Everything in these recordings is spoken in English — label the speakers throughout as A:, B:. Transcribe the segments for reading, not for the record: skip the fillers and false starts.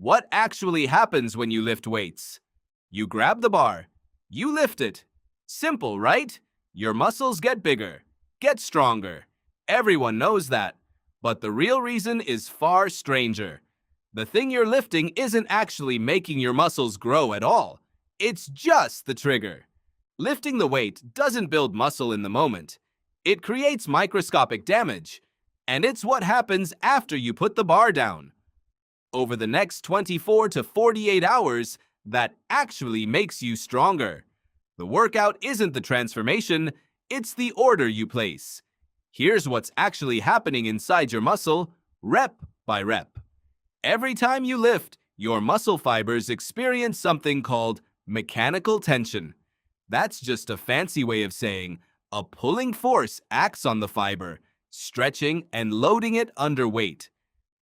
A: What actually happens when you lift weights? You grab the bar. You lift it. Simple, right? Your muscles get bigger, get stronger. Everyone knows that. But the real reason is far stranger. The thing you're lifting isn't actually making your muscles grow at all. It's just the trigger. Lifting the weight doesn't build muscle in the moment. It creates microscopic damage. And it's what happens after you put the bar down. Over the next 24 to 48 hours, that actually makes you stronger. The workout isn't the transformation, it's the order you place. Here's what's actually happening inside your muscle, rep by rep. Every time you lift, your muscle fibers experience something called mechanical tension. That's just a fancy way of saying a pulling force acts on the fiber, stretching and loading it under weight.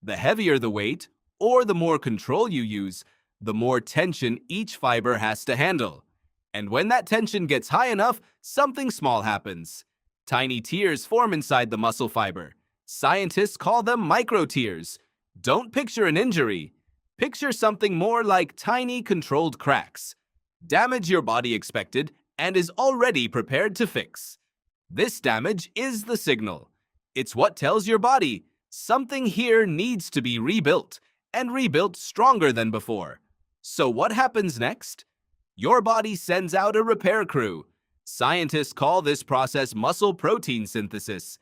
A: The heavier the weight, or the more control you use, the more tension each fiber has to handle. And when that tension gets high enough, something small happens. Tiny tears form inside the muscle fiber. Scientists call them microtears. Don't picture an injury. Picture something more like tiny controlled cracks. Damage your body expected and is already prepared to fix. This damage is the signal. It's what tells your body something here needs to be rebuilt, and rebuilt stronger than before. So what happens next? Your body sends out a repair crew. Scientists call this process muscle protein synthesis.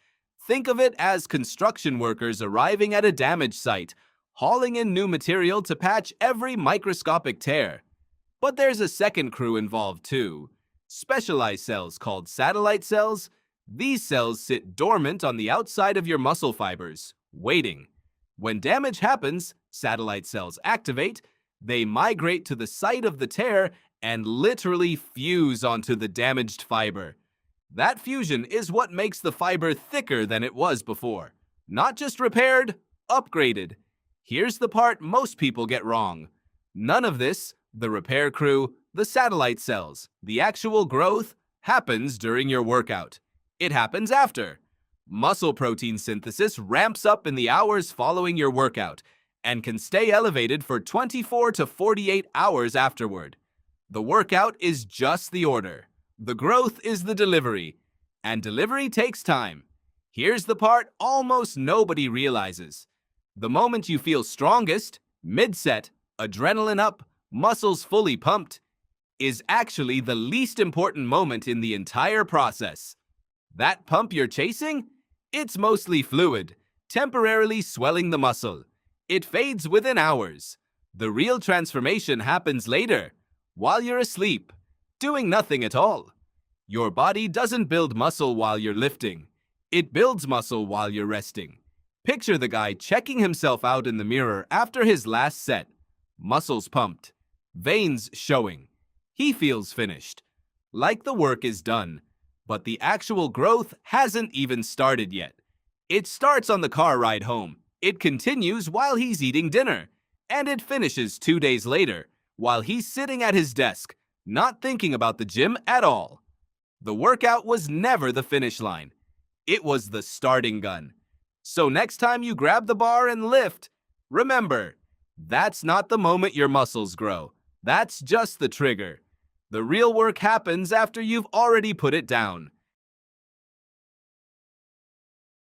A: Think of it as construction workers arriving at a damaged site, hauling in new material to patch every microscopic tear. But there's a second crew involved too. Specialized cells called satellite cells. These cells sit dormant on the outside of your muscle fibers, waiting. When damage happens, satellite cells activate, they migrate to the site of the tear and literally fuse onto the damaged fiber. That fusion is what makes the fiber thicker than it was before. Not just repaired, upgraded. Here's the part most people get wrong. None of this, the repair crew, the satellite cells, the actual growth, happens during your workout. It happens after. Muscle protein synthesis ramps up in the hours following your workout and can stay elevated for 24 to 48 hours afterward. The workout is just the order. The growth is the delivery. And delivery takes time. Here's the part almost nobody realizes. The moment you feel strongest, mid-set, adrenaline up, muscles fully pumped, is actually the least important moment in the entire process. That pump you're chasing? It's mostly fluid, temporarily swelling the muscle. It fades within hours. The real transformation happens later, while you're asleep, doing nothing at all. Your body doesn't build muscle while you're lifting. It builds muscle while you're resting. Picture the guy checking himself out in the mirror after his last set. Muscles pumped, veins showing. He feels finished, like the work is done. But the actual growth hasn't even started yet. It starts on the car ride home. It continues while he's eating dinner. And it finishes 2 days later, while he's sitting at his desk, not thinking about the gym at all. The workout was never the finish line. It was the starting gun. So next time you grab the bar and lift, remember, that's not the moment your muscles grow. That's just the trigger. The real work happens after you've already put it down.